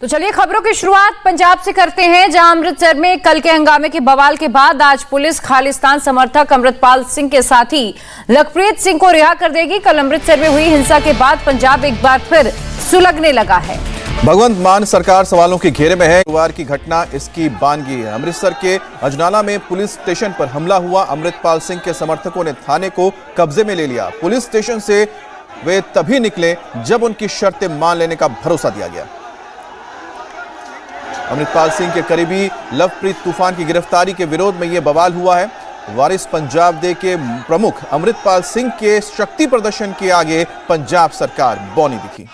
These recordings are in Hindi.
तो चलिए खबरों की शुरुआत पंजाब से करते हैं, जहां अमृतसर में कल के हंगामे के बवाल के बाद आज पुलिस खालिस्तान समर्थक अमृतपाल सिंह के साथी लखप्रीत सिंह को रिहा कर देगी। कल अमृतसर में हुई हिंसा के बाद पंजाब एक बार फिर सुलगने लगा है। भगवंत मान सरकार सवालों के घेरे में है। गुरुवार की घटना इसकी बानगी है। अमृतसर के अजनाला में पुलिस स्टेशन पर हमला हुआ। अमृतपाल सिंह के समर्थकों ने थाने को कब्जे में ले लिया। पुलिस स्टेशन से वे तभी निकले जब उनकी शर्तें मान लेने का भरोसा दिया गया। अमृतपाल सिंह के करीबी लवप्रीत तूफान की गिरफ्तारी के विरोध में यह बवाल हुआ है। वारिस पंजाब दे के प्रमुख अमृतपाल सिंह के शक्ति प्रदर्शन के आगे पंजाब सरकार बौनी दिखी।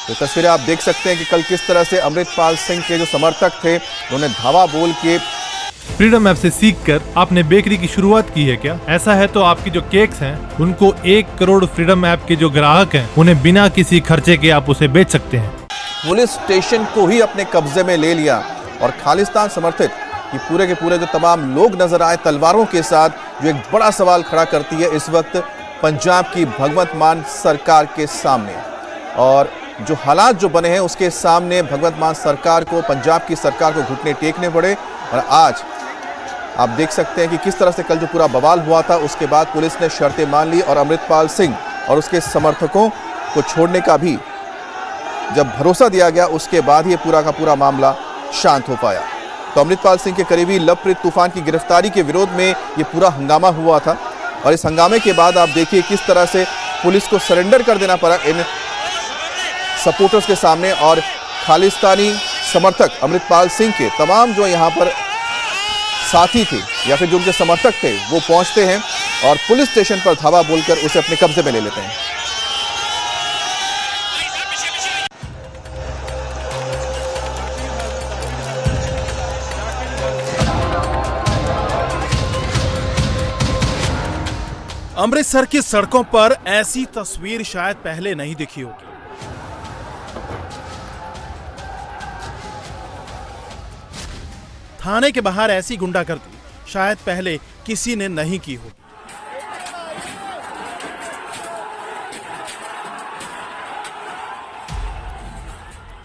तो तस्वीरें आप देख सकते हैं कि कल किस तरह से अमृतपाल सिंह के जो समर्थक थे उन्होंने धावा बोल के फ्रीडम ऐप से सीखकर आपने बेकरी की शुरुआत की है क्या? ऐसा है तो आपकी जो केक्स हैं उनको 1 करोड़ फ्रीडम ऐप के जो ग्राहक हैं उन्हें बिना किसी खर्चे के आप उसे बेच सकते हैं। पुलिस स्टेशन को ही अपने कब्जे में ले लिया और खालिस्तान समर्थित ये पूरे के पूरे जो तमाम लोग नजर आए तलवारों के साथ, जो एक बड़ा सवाल खड़ा करती है इस वक्त पंजाब की भगवंत मान सरकार के सामने। और जो हालात जो बने हैं उसके सामने भगवंत मान सरकार को, पंजाब की सरकार को घुटने टेकने पड़े। और आज आप देख सकते हैं कि किस तरह से कल जो पूरा बवाल हुआ था उसके बाद पुलिस ने शर्तें मान ली और अमृतपाल सिंह और उसके समर्थकों को छोड़ने का भी जब भरोसा दिया गया उसके बाद ही पूरा का पूरा मामला शांत हो पाया। तो अमृतपाल सिंह के करीबी लवप्रीत तूफान की गिरफ्तारी के विरोध में ये पूरा हंगामा हुआ था और इस हंगामे के बाद आप देखिए किस तरह से पुलिस को सरेंडर कर देना पड़ा इन सपोर्टर्स के सामने। और खालिस्तानी समर्थक अमृतपाल सिंह के तमाम जो यहाँ पर साथी थे या फिर जो उनके समर्थक थे वो पहुंचते हैं और पुलिस स्टेशन पर धावा बोलकर उसे अपने कब्जे में ले लेते हैं। अमृतसर की सड़कों पर ऐसी तस्वीर शायद पहले नहीं दिखी होगी। थाने के बाहर ऐसी गुंडागर्दी शायद पहले किसी ने नहीं की होगी।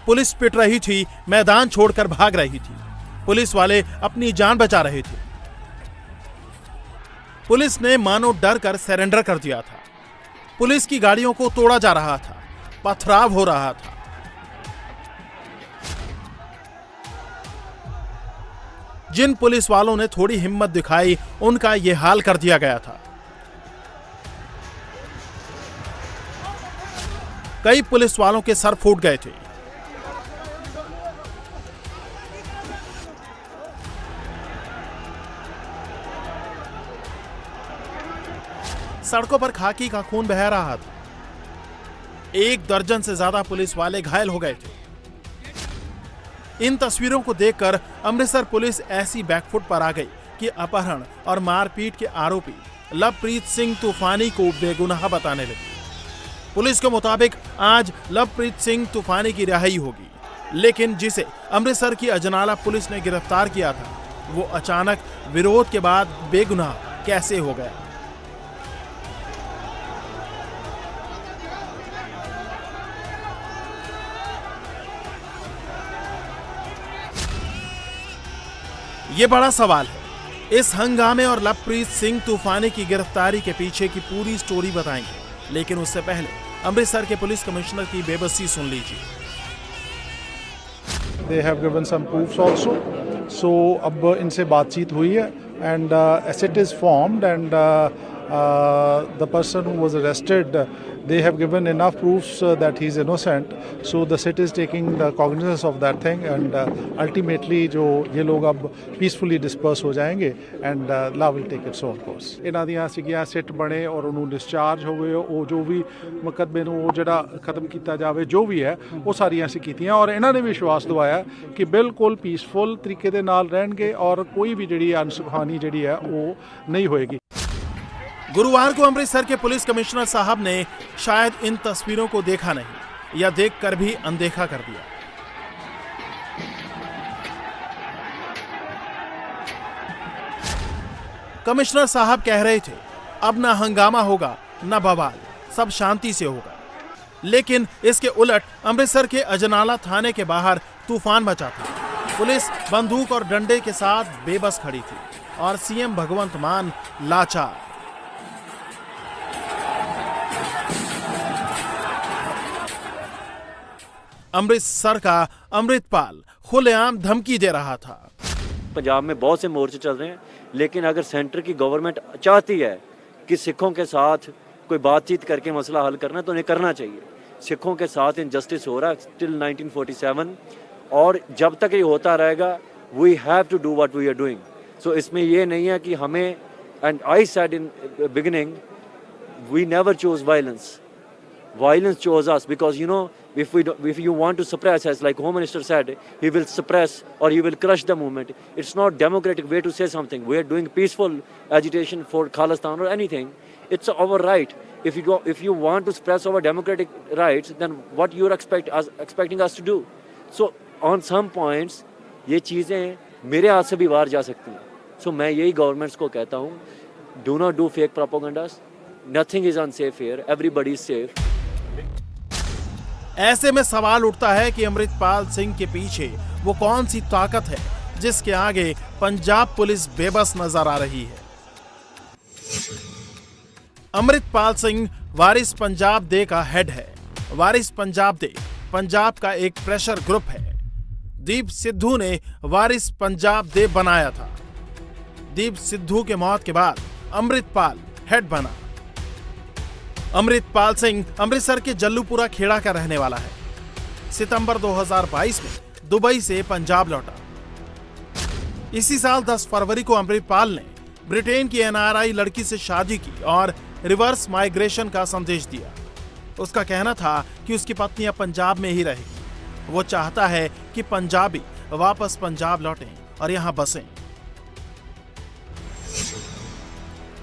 पुलिस पिट रही थी, मैदान छोड़कर भाग रही थी। पुलिस वाले अपनी जान बचा रहे थे। पुलिस ने मानो डर कर सरेंडर कर दिया था। पुलिस की गाड़ियों को तोड़ा जा रहा था, पथराव हो रहा था। जिन पुलिस वालों ने थोड़ी हिम्मत दिखाई उनका यह हाल कर दिया गया था। कई पुलिस वालों के सर फूट गए थे। सड़कों पर खाकी का खून बह रहा था। 1 दर्जन से ज्यादा पुलिस वाले घायल हो गए थे। इन तस्वीरों को देखकर अमृतसर पुलिस ऐसी बैकफुट पर आ गई कि अपहरण और मारपीट के आरोपी लवप्रीत सिंह तूफानी को बेगुनाह बताने लगी। पुलिस के मुताबिक आज लवप्रीत सिंह तूफानी की रिहाई होगी, लेकिन जिसे अमृतसर की अजनाला पुलिस ने गिरफ्तार किया था वो अचानक विरोध के बाद बेगुनाह कैसे हो गया। ये बड़ा सवाल है। इस हंगामे और लवप्रीत सिंह तूफानी की गिरफ्तारी के पीछे की पूरी स्टोरी बताएंगे, लेकिन उससे पहले अमृतसर के पुलिस कमिश्नर की बेबसी सुन लीजिए। They have given some proofs also. So अब इनसे बातचीत हुई है and asset is formed and the person who was arrested, they have given enough proofs that he is innocent. So the city is taking the cognizance of that thing and ultimately जो ये लोग अब peacefully disperse हो जाएंगे and law will take its own course. ਇਹਨਾਂ ਦੀਆਂ ਸੀਗੀਆਂ ਸਿੱਟ ਬਣੇ ਔਰ ਉਹਨੂੰ ਡਿਸਚਾਰਜ ਹੋਵੇ, ਉਹ ਜੋ ਵੀ ਮੁਕੱਦਮੇ ਨੂੰ ਉਹ ਜਿਹੜਾ ਖਤਮ ਕੀਤਾ ਜਾਵੇ ਜੋ ਵੀ ਹੈ ਉਹ ਸਾਰੀਆਂ ਅਸੀਂ ਕੀਤੀਆਂ ਔਰ ਇਹਨਾਂ ਨੇ ਵਿਸ਼ਵਾਸ ਦਿਵਾਇਆ ਕਿ ਬਿਲਕੁਲ ਪੀਸਫੁਲ ਤਰੀਕੇ ਦੇ ਨਾਲ ਰਹਿਣਗੇ ਔਰ ਕੋਈ ਵੀ ਜਿਹੜੀ ਅਨਸੁਖਾਨੀ ਜਿਹੜੀ ਹੈ ਉਹ ਨਹੀਂ ਹੋਏਗੀ। गुरुवार को अमृतसर के पुलिस कमिश्नर साहब ने शायद इन तस्वीरों को देखा नहीं या देखकर भी अनदेखा कर दिया। कमिश्नर साहब कह रहे थे अब ना हंगामा होगा ना बवाल, सब शांति से होगा। लेकिन इसके उलट अमृतसर के अजनाला थाने के बाहर तूफान मचा था। पुलिस बंदूक और डंडे के साथ बेबस खड़ी थी और सीएम भगवंत मान लाचार। अमृतसर का अमृतपाल खुलेआम धमकी दे रहा था। पंजाब में बहुत से मोर्चे चल रहे हैं, लेकिन अगर सेंटर की गवर्नमेंट चाहती है कि सिखों के साथ कोई बातचीत करके मसला हल करना, तो उन्हें करना चाहिए। सिखों के साथ इनजस्टिस हो रहा है टिल 1947, और जब तक ये होता रहेगा we have to do what we are doing. So इसमें ये नहीं है कि हमें, and I said in beginning, we never chose violence, violence chose us, because you know, if you want to suppress, as like Home Minister said, he will suppress or he will crush the movement. It's not democratic way to say something. We are doing peaceful agitation for Khalistan or anything. It's our right. If you want to suppress our democratic rights, then what you're expecting us to do? So on some points ये चीजें मेरे हाथ से भी बाहर जा सकती हैं। So मैं यही गवर्नमेंट्स को कहता हूँ, do not do fake propagandas. Nothing is unsafe here. Everybody is safe. ऐसे में सवाल उठता है कि अमृतपाल सिंह के पीछे वो कौन सी ताकत है जिसके आगे पंजाब पुलिस बेबस नजर आ रही है। अमृतपाल सिंह वारिस पंजाब दे का हेड है। वारिस पंजाब दे पंजाब का एक प्रेशर ग्रुप है। दीप सिद्धू ने वारिस पंजाब दे बनाया था। दीप सिद्धू के मौत के बाद अमृतपाल हेड बना। अमृतपाल सिंह अमृतसर के जल्लूपुरा खेड़ा का रहने वाला है। सितंबर 2022 में दुबई से पंजाब लौटा। इसी साल 10 फरवरी को अमृतपाल ने ब्रिटेन की एनआरआई लड़की से शादी की और रिवर्स माइग्रेशन का संदेश दिया। उसका कहना था कि उसकी पत्नी अब पंजाब में ही रहेगी। वो चाहता है कि पंजाबी वापस पंजाब लौटें और यहां बसें।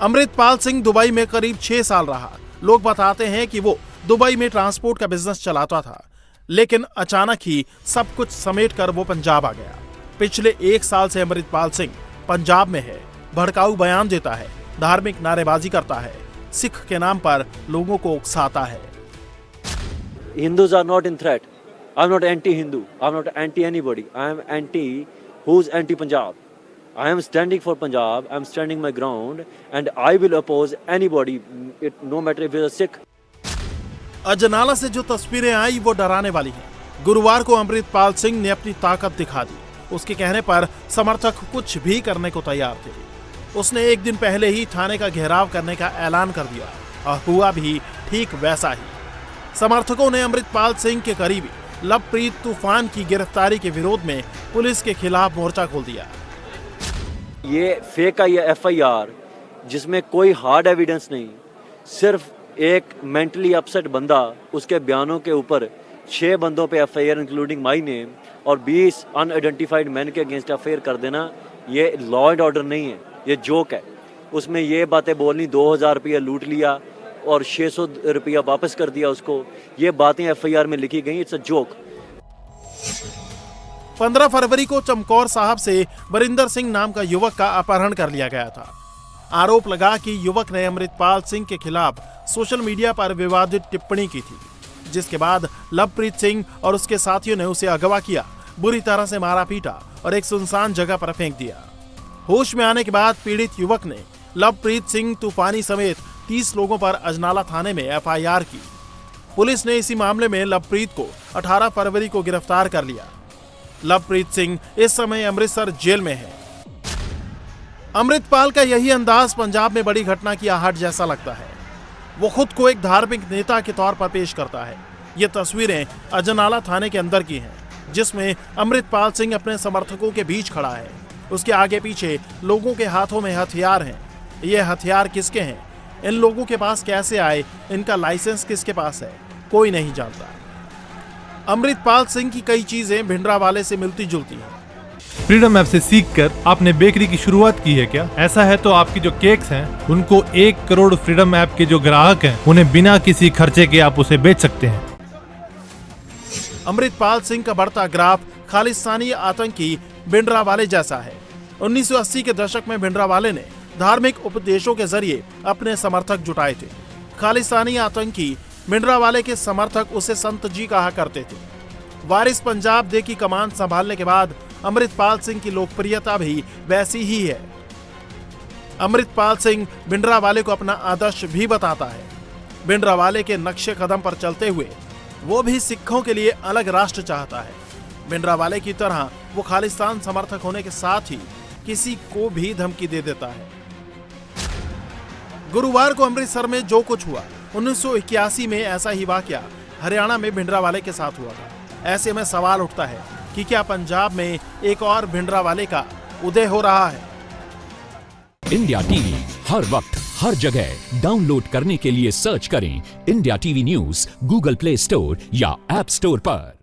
अमृतपाल सिंह दुबई में करीब 6 साल रहा। लोग बताते हैं कि वो दुबई में ट्रांसपोर्ट का बिजनेस चलाता था, लेकिन अचानक ही सब कुछ समेटकर वो पंजाब आ गया। पिछले 1 साल से अमृतपाल सिंह पंजाब में है। भड़काऊ बयान देता है, धार्मिक नारेबाजी करता है, सिख के नाम पर लोगों को उकसाता है। Hindus are not in threat. I'm not anti-Hindu. I'm not anti-anybody. I am anti who's anti-Punjab. I am standing for Punjab. I'm standing my ground, and I will oppose anybody, no matter if it's a Sikh. Ajnala से जो तस्वीरें आई वो डराने वाली हैं। गुरुवार को अमृतपाल सिंह ने अपनी ताकत दिखा दी। उसके कहने पर समर्थक कुछ भी करने को तैयार थे। उसने एक दिन पहले ही थाने का घेराव करने का ऐलान कर दिया और हुआ भी ठीक वैसा ही। समर्थकों ने अमृतपाल सिंह के करीबी लवप्रीत तूफान की गिरफ्तारी के विरोध में पुलिस के खिलाफ मोर्चा खोल दिया। ये फेक है, ये एफआईआर जिसमें कोई हार्ड एविडेंस नहीं, सिर्फ एक मेंटली अपसेट बंदा, उसके बयानों के ऊपर 6 बंदों पे एफआईआर इंक्लूडिंग माय नेम और 20 अनआइडेंटिफाइड मैन के अगेंस्ट एफआईआर कर देना, ये लॉ एंड ऑर्डर नहीं है, ये जोक है। उसमें ये बातें बोलनी 2000 रुपया लूट लिया और 600 रुपया वापस कर दिया उसको, ये बातें एफआईआर में लिखी गई। It's a joke. 15 फरवरी को चमकौर साहब से वरिंदर सिंह नाम का युवक का अपहरण कर लिया गया था। आरोप लगा कि युवक ने अमृतपाल सिंह के खिलाफ सोशल मीडिया पर विवादित टिप्पणी की थी, जिसके बाद लवप्रीत सिंह और उसके साथियों ने उसे अगवा किया, बुरी तरह से मारा पीटा और एक सुनसान जगह पर फेंक दिया। होश में आने के बाद पीड़ित युवक ने लवप्रीत सिंह तूफानी समेत 30 लोगों पर अजनाला थाने में एफआईआर की। पुलिस ने इसी मामले में लवप्रीत को 18 फरवरी को गिरफ्तार कर लिया। लवप्रीत सिंह इस समय अमृतसर जेल में है। अमृतपाल का यही अंदाज पंजाब में बड़ी घटना की आहट जैसा लगता है। वो खुद को एक धार्मिक नेता के तौर पर पेश करता है। ये तस्वीरें अजनाला थाने के अंदर की हैं, जिसमें अमृतपाल सिंह अपने समर्थकों के बीच खड़ा है। उसके आगे पीछे लोगों के हाथों में हथियार हैं। ये हथियार किसके हैं, इन लोगों के पास कैसे आए, इनका लाइसेंस किसके पास है, कोई नहीं जानता। अमृतपाल सिंह की कई चीजें भिंडरावाले से मिलती जुलती हैं। फ्रीडम ऐप से सीखकर आपने बेकरी की शुरुआत की है क्या? ऐसा है तो आपकी जो केक्स हैं उनको 1 करोड़ फ्रीडम ऐप के जो ग्राहक हैं उन्हें बिना किसी खर्चे के आप उसे बेच सकते हैं। अमृतपाल सिंह का बढ़ता ग्राफ खालिस्तानी आतंकी भिंडरावाले जैसा है। 1980 के दशक में भिंडरावाले ने धार्मिक उपदेशों के जरिए अपने समर्थक जुटाए थे। खालिस्तानी आतंकी भिंडरावाले के समर्थक उसे संत जी कहा करते थे। वारिस पंजाब दे की कमान संभालने के बाद अमृतपाल सिंह की लोकप्रियता भी वैसी ही है। अमृतपाल सिंह भिंडरावाले को अपना आदर्श भी बताता है। भिंडरावाले के नक्शे कदम पर चलते हुए वो भी सिखों के लिए अलग राष्ट्र चाहता है। भिंडरावाले की तरह वो खालिस्तान समर्थक होने के साथ ही किसी को भी धमकी दे देता है। गुरुवार को अमृतसर में जो कुछ हुआ, 1981 में ऐसा ही वाकया हरियाणा में भिंडरावाले के साथ हुआ था। ऐसे में सवाल उठता है कि क्या पंजाब में एक और भिंडरावाले का उदय हो रहा है? इंडिया टीवी हर वक्त हर जगह डाउनलोड करने के लिए सर्च करें India TV news Google play store या ऐप स्टोर पर।